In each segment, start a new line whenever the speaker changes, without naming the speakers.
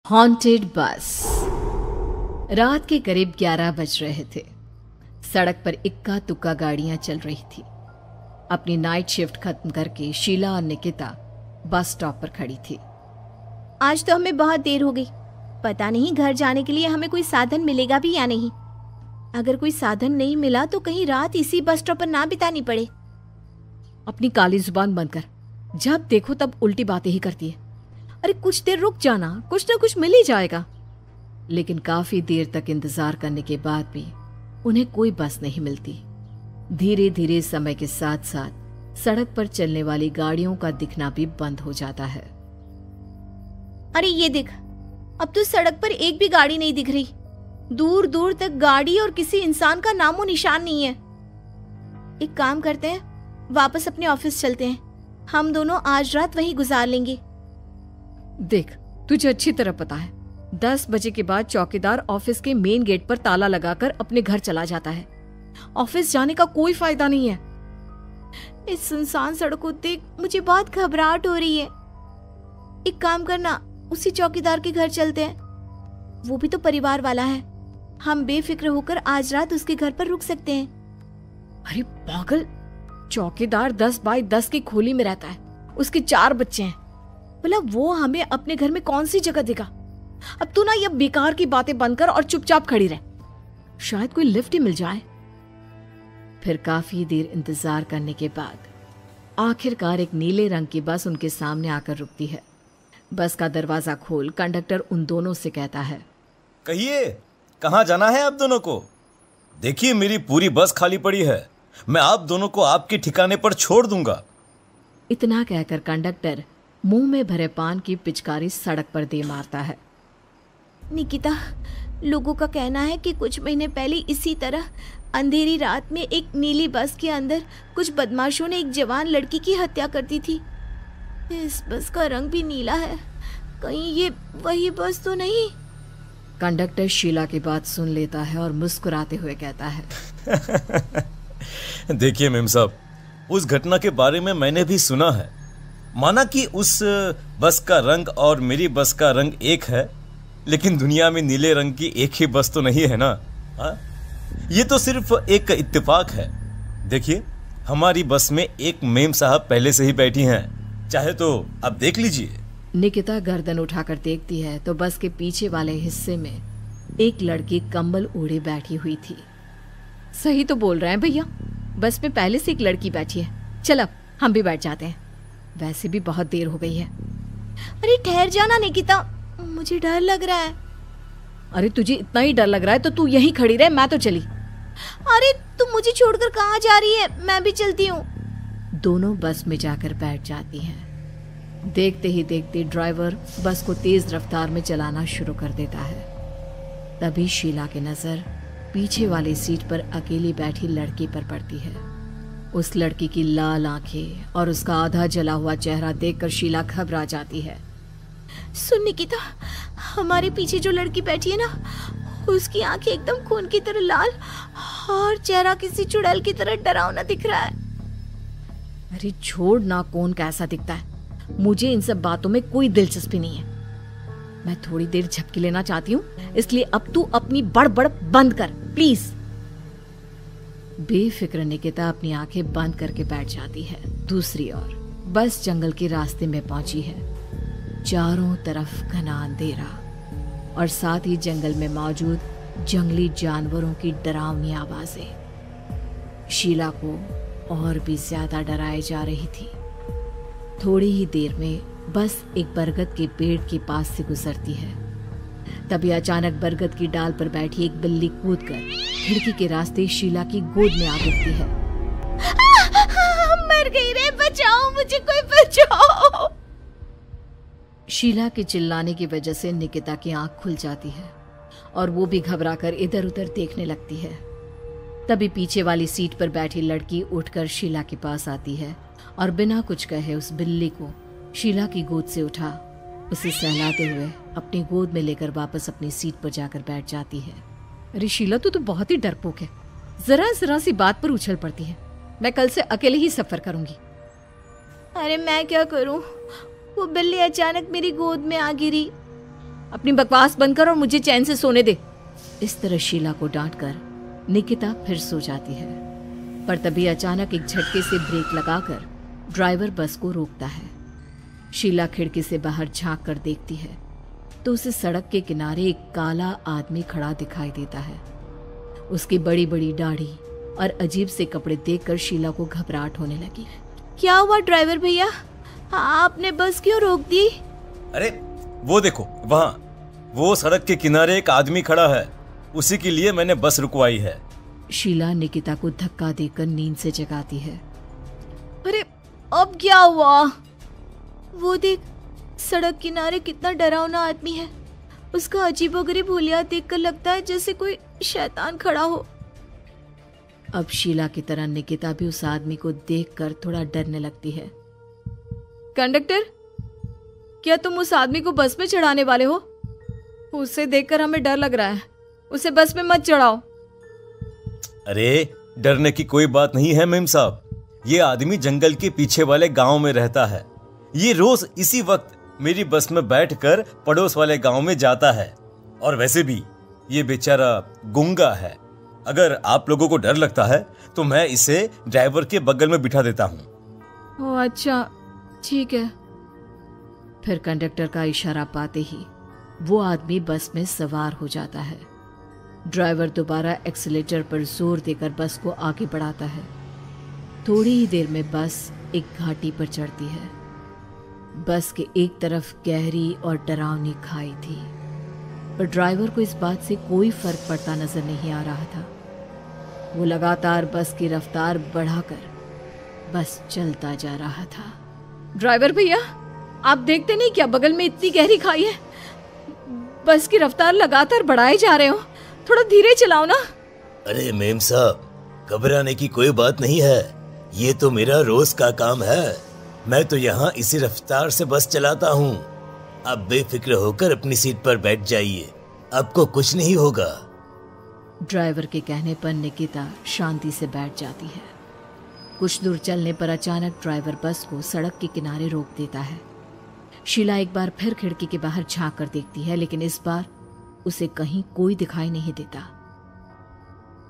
Haunted बस। रात के करीब 11 बज रहे थे। सड़क पर इक्का तुक्का गाड़ियां चल रही थी। अपनी नाइट शिफ्ट खत्म करके शीला और निकिता बस स्टॉप पर खड़ी थी।
आज तो हमें बहुत देर हो गई। पता नहीं घर जाने के लिए हमें कोई साधन मिलेगा भी या नहीं। अगर कोई साधन नहीं मिला तो कहीं रात इसी बस स्टॉप पर ना बितानी पड़े।
अपनी काली जुबान बंद कर। जब देखो तब उल्टी बातें ही करती है। अरे कुछ देर रुक जाना, कुछ ना कुछ मिल ही जाएगा। लेकिन काफी देर तक इंतजार करने के बाद भी उन्हें कोई बस नहीं मिलती। धीरे धीरे समय के साथ साथ सड़क पर चलने वाली गाड़ियों का दिखना भी बंद हो जाता है।
अरे ये देख, अब तो सड़क पर एक भी गाड़ी नहीं दिख रही। दूर दूर तक गाड़ी और किसी इंसान का नामो निशान नहीं है। एक काम करते हैं, वापस अपने ऑफिस चलते हैं। हम दोनों आज रात वहीं गुजार लेंगे।
देख, तुझे अच्छी तरह पता है 10 बजे के बाद चौकीदार ऑफिस के मेन गेट पर ताला लगाकर अपने घर चला जाता है। ऑफिस जाने का कोई फायदा नहीं है।
इस सुनसान सड़क को देख मुझे बहुत घबराहट हो रही है। एक काम करना, उसी चौकीदार के घर चलते हैं। वो भी तो परिवार वाला है। हम बेफिक्र होकर आज रात उसके घर पर रुक सकते हैं।
अरे पागल, चौकीदार 10 बाई 10 की खोली में रहता है। उसके 4 बच्चे हैं। भला वो हमें अपने घर में कौन सी जगह देगा। अब तू ना ये बेकार की बातें बंद कर और चुपचाप खड़ी रह। शायद कोई लिफ्ट ही मिल जाए। फिर काफी देर इंतजार करने के बाद आखिरकार एक नीले रंग की बस उनके सामने आकर रुकती है। बस का दरवाजा खोल कंडक्टर उन दोनों से कहता है,
कहिए कहाँ जाना है आप दोनों को? देखिए मेरी पूरी बस खाली पड़ी है। मैं आप दोनों को आपके ठिकाने पर छोड़ दूंगा।
इतना कहकर कंडक्टर मुंह में भरे पान की पिचकारी सड़क पर दे मारता है।
निकिता, लोगों का कहना है कि कुछ महीने पहले इसी तरह अंधेरी रात में एक नीली बस के अंदर कुछ बदमाशों ने एक जवान लड़की की हत्या कर दी थी। इस बस का रंग भी नीला है। कहीं ये वही बस तो नहीं?
कंडक्टर शीला की बात सुन लेता है और मुस्कुराते हुए कहता है,
देखिए मेम साहब, उस घटना के बारे में मैंने भी सुना है। माना कि उस बस का रंग और मेरी बस का रंग एक है, लेकिन दुनिया में नीले रंग की एक ही बस तो नहीं है ना। हाँ, ये तो सिर्फ एक इत्तेफाक है। देखिए हमारी बस में एक मेम साहब पहले से ही बैठी हैं। चाहे तो आप देख लीजिए।
निकिता गर्दन उठाकर देखती है तो बस के पीछे वाले हिस्से में एक लड़की कंबल ओढ़े बैठी हुई थी। सही तो बोल रहे हैं भैया, बस में पहले से एक लड़की बैठी है। चल अब हम भी बैठ जाते हैं, वैसे भी बहुत देर हो गई है।
अरे ठहर जाना निकिता, मुझे डर लग रहा है।
अरे तुझे इतना ही डर लग रहा है तो तू यहीं खड़ी रहे, मैं तो चली।
अरे तुम मुझे छोड़कर कहाँ जा रही है? मैं भी चलती हूँ।
दोनों बस में जाकर बैठ जाती हैं। देखते ही देखते ड्राइवर बस को तेज रफ्तार में चलाना शुरू कर देता है। तभी शीला की नजर पीछे वाली सीट पर अकेली बैठी लड़की पर पड़ती है। उस लड़की की लाल आंखें और उसका आधा जला हुआ चेहरा देखकर शीला घबरा जाती है।
सुन निकिता, हमारे पीछे जो लड़की बैठी है ना, उसकी आंखें एकदम खून की तरह लाल और चेहरा किसी चुड़ैल की तरह डरावना दिख रहा है।
अरे छोड़ ना, कौन कैसा दिखता है? मुझे इन सब बातों में कोई दिलचस्पी नहीं है। मैं थोड़ी देर झपकी लेना चाहती हूँ, इसलिए अब तू अपनी बड़बड़ बंद कर प्लीज। बेफिक्र निकिता अपनी आंखें बंद करके बैठ जाती है। दूसरी ओर बस जंगल के रास्ते में पहुंची है। चारों तरफ घना अंधेरा और साथ ही जंगल में मौजूद जंगली जानवरों की डरावनी आवाजें शीला को और भी ज्यादा डराए जा रही थी। थोड़ी ही देर में बस एक बरगद के पेड़ के पास से गुजरती है। तभी अचानक बरगद की डाल पर बैठी एक बिल्ली कूदकर खिड़की के रास्ते शीला की गोद में आ गिरती है।
मर गई रे, बचाओ मुझे, कोई बचाओ।
शीला के चिल्लाने की वजह से निकिता की आंख खुल जाती है और वो भी घबराकर इधर उधर देखने लगती है। तभी पीछे वाली सीट पर बैठी लड़की उठकर शीला के पास आती है और बिना कुछ कहे उस बिल्ली को शीला की गोद से उठा उसे सहलाते हुए अपनी गोद में लेकर वापस अपनी सीट पर जाकर बैठ जाती है। अरे शीला, तू तो बहुत ही डरपोक है। जरा जरा सी बात पर उछल पड़ती है। मैं कल से अकेले ही सफर करूंगी।
अरे मैं क्या करूं? वो बिल्ली अचानक मेरी गोद में आ गिरी। अपनी बकवास बंद कर और मुझे चैन से सोने दे।
इस तरह शीला को डांटकर निकिता फिर सो जाती है, पर तभी अचानक एक झटके से ब्रेक लगाकर ड्राइवर बस को रोकता है। शीला खिड़की से बाहर झांक कर देखती है तो उसे सड़क के किनारे एक काला आदमी खड़ा दिखाई देता है। उसकी बड़ी बड़ी दाढ़ी और अजीब से कपड़े देखकर शीला को घबराहट होने लगी।
क्या हुआ ड्राइवर भैया, आपने बस क्यों रोक दी?
अरे वो देखो, वहाँ वो सड़क के किनारे एक आदमी खड़ा है, उसी के लिए मैंने बस रुकवाई है।
शीला निकिता को धक्का देकर नींद से जगाती है।
अरे अब क्या हुआ? वो देख, सड़क किनारे कितना डरावना आदमी है। उसका अजीबोगरीब हुलिया देखकर लगता है जैसे कोई शैतान खड़ा हो।
अब शीला की तरह निकिता भी उस आदमी को देखकर थोड़ा डरने लगती है।
कंडक्टर, क्या तुम उस आदमी को बस में चढ़ाने वाले हो? उसे देखकर हमें डर लग रहा है, उसे बस में मत चढ़ाओ।
अरे डरने की कोई बात नहीं है मेम साहब, ये आदमी जंगल के पीछे वाले गांव में रहता है। ये रोज इसी वक्त मेरी बस में बैठकर पड़ोस वाले गांव में जाता है। और वैसे भी ये बेचारा गूंगा है। अगर आप लोगों को डर लगता है तो मैं इसे ड्राइवर के बगल में बिठा देता हूँ।
ओह अच्छा, ठीक है।
फिर कंडक्टर का इशारा पाते ही वो आदमी बस में सवार हो जाता है। ड्राइवर दोबारा एक्सीलेटर पर जोर देकर बस को आगे बढ़ाता है। थोड़ी ही देर में बस एक घाटी पर चढ़ती है। बस के एक तरफ गहरी और डरावनी खाई थी, पर ड्राइवर को इस बात से कोई फर्क पड़ता नजर नहीं आ रहा था। वो लगातार बस की रफ्तार बढ़ाकर बस चलता जा रहा था।
ड्राइवर भैया, आप देखते नहीं क्या बगल में इतनी गहरी खाई है? बस की रफ्तार लगातार बढ़ाए जा रहे हो, थोड़ा धीरे चलाओ ना।
अरे मेम साहब, घबराने की कोई बात नहीं है, ये तो मेरा रोज का काम है। मैं तो यहाँ इसी रफ्तार से बस चलाता हूँ। आप बेफिक्र होकर अपनी सीट पर बैठ जाइए, आपको कुछ नहीं होगा।
ड्राइवर के कहने पर निकिता शांति से बैठ जाती है। कुछ दूर चलने पर अचानक ड्राइवर बस को सड़क के किनारे रोक देता है। शीला एक बार फिर खिड़की के बाहर झांक कर देखती है, लेकिन इस बार उसे कहीं कोई दिखाई नहीं देता।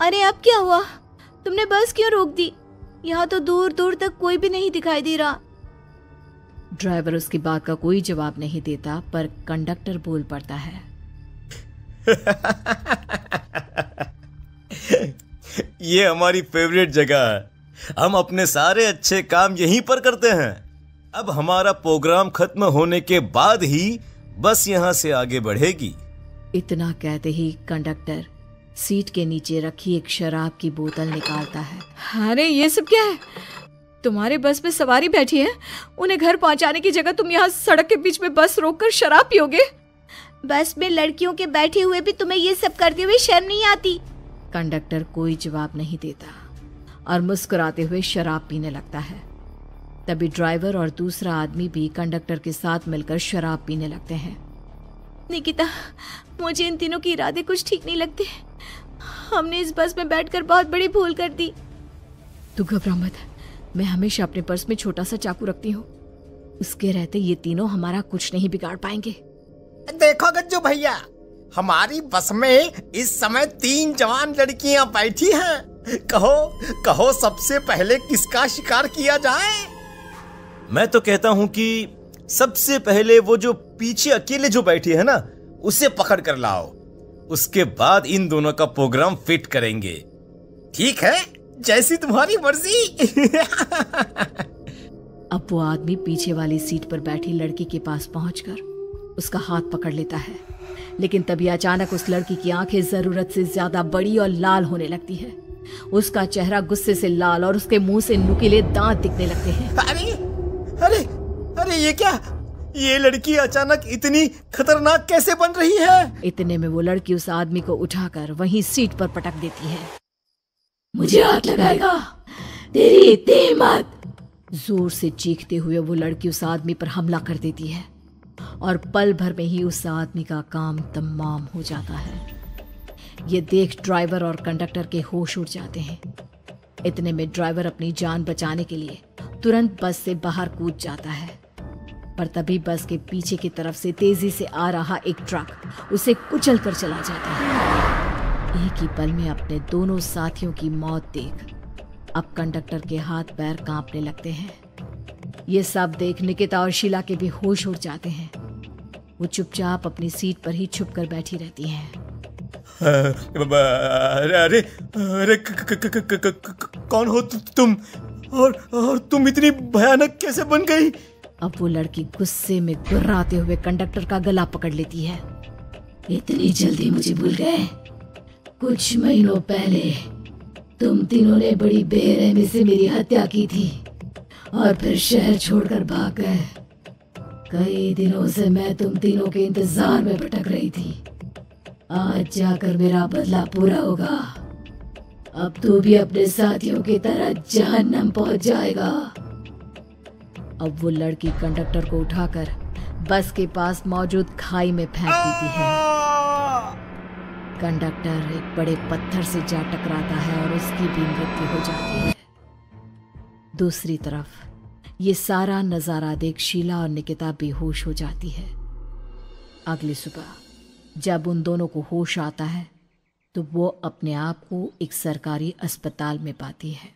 अरे अब क्या हुआ? तुमने बस क्यों रोक दी? यहाँ तो दूर दूर तक कोई भी नहीं दिखाई दे रहा।
ड्राइवर उसकी बात का कोई जवाब नहीं देता, पर कंडक्टर बोल पड़ता है।
ये हमारी फेवरेट जगह है, हम अपने सारे अच्छे काम यहीं पर करते हैं। अब हमारा प्रोग्राम खत्म होने के बाद ही बस यहाँ से आगे बढ़ेगी।
इतना कहते ही कंडक्टर सीट के नीचे रखी एक शराब की बोतल निकालता है।
अरे ये सब क्या है? तुम्हारे बस में सवारी बैठी है, उन्हें घर पहुंचाने की जगह तुम यहाँ सड़क के बीच में बस रोककर शराब पियोगे? बस में लड़कियों के बैठे हुए भी तुम्हें ये सब करते हुए शर्म नहीं आती?
कंडक्टर कोई जवाब नहीं देता और मुस्कुराते हुए शराब पीने लगता है। तभी ड्राइवर और दूसरा आदमी भी कंडक्टर के साथ मिलकर शराब पीने लगते हैं।
निकिता, मुझे इन तीनों के इरादे कुछ ठीक नहीं लगते। हमने इस बस में बैठकर बहुत बड़ी भूल कर दी।
तू घबरा मत, मैं हमेशा अपने पर्स में छोटा सा चाकू रखती हूँ। उसके रहते ये तीनों हमारा कुछ नहीं बिगाड़ पाएंगे।
देखो गज्जू भैया, हमारी बस में इस समय 3 जवान लड़कियां बैठी हैं। कहो कहो सबसे पहले किसका शिकार किया जाए?
मैं तो कहता हूँ कि सबसे पहले वो जो पीछे अकेले जो बैठी है ना, उसे पकड़ कर लाओ। उसके बाद इन दोनों का प्रोग्राम फिट करेंगे।
ठीक है, जैसी तुम्हारी मर्जी।
अब वो आदमी पीछे वाली सीट पर बैठी लड़की के पास पहुंचकर उसका हाथ पकड़ लेता है, लेकिन तभी अचानक उस लड़की की आंखें जरूरत से ज्यादा बड़ी और लाल होने लगती है। उसका चेहरा गुस्से से लाल और उसके मुंह से नुकीले दांत दिखने लगते हैं।
अरे अरे अरे ये क्या? ये लड़की अचानक इतनी खतरनाक कैसे बन रही है?
इतने में वो लड़की उस आदमी को उठाकर वहीं सीट पर पटक देती है। मुझे हाथ लगाएगा, तेरी इतनी हिम्मत! जोर से चीखते हुए वो लड़की उस आदमी पर हमला कर देती है और पल भर में ही उस आदमी का काम तमाम हो जाता है। ये देख ड्राइवर और कंडक्टर के होश उड़ जाते हैं। इतने में ड्राइवर अपनी जान बचाने के लिए तुरंत बस से बाहर कूद जाता है। पर तभी बस के पीछे की तरफ से तेजी से आ रहा एक ट्रक उसे कुचल कर चला जाता है। एक ही पल में अपने दोनों साथियों की मौत देख अब कंडक्टर के हाथ पैर कांपने लगते हैं। ये सब देख निकिता और शीला के भी होश उड़ जाते हैं। वो चुपचाप अपनी सीट पर ही छुप कर बैठी रहती हैं।
अरे अरे कौन हो तुम और तुम इतनी भयानक कैसे बन गई?
अब वो लड़की गुस्से में गुर्राते हुए कंडक्टर का गला पकड़ लेती है।
इतनी जल्दी मुझे भूल गए? कुछ महीनों पहले तुम तीनों ने बड़ी बेरहमी से मेरी हत्या की थी और फिर शहर छोड़कर भाग गए। कई दिनों से मैं तुम तीनों के इंतजार में भटक रही थी। आज जाकर मेरा बदला पूरा होगा। अब तू भी अपने साथियों की तरह जहन्नम पहुंच जाएगा।
अब वो लड़की कंडक्टर को उठाकर बस के पास मौजूद खाई में फेंक देती है। कंडक्टर एक बड़े पत्थर से जा टकराता है और उसकी भी मृत्यु हो जाती है। दूसरी तरफ ये सारा नजारा देख शीला और निकिता बेहोश हो जाती है। अगली सुबह जब उन दोनों को होश आता है तो वो अपने आप को एक सरकारी अस्पताल में पाती है।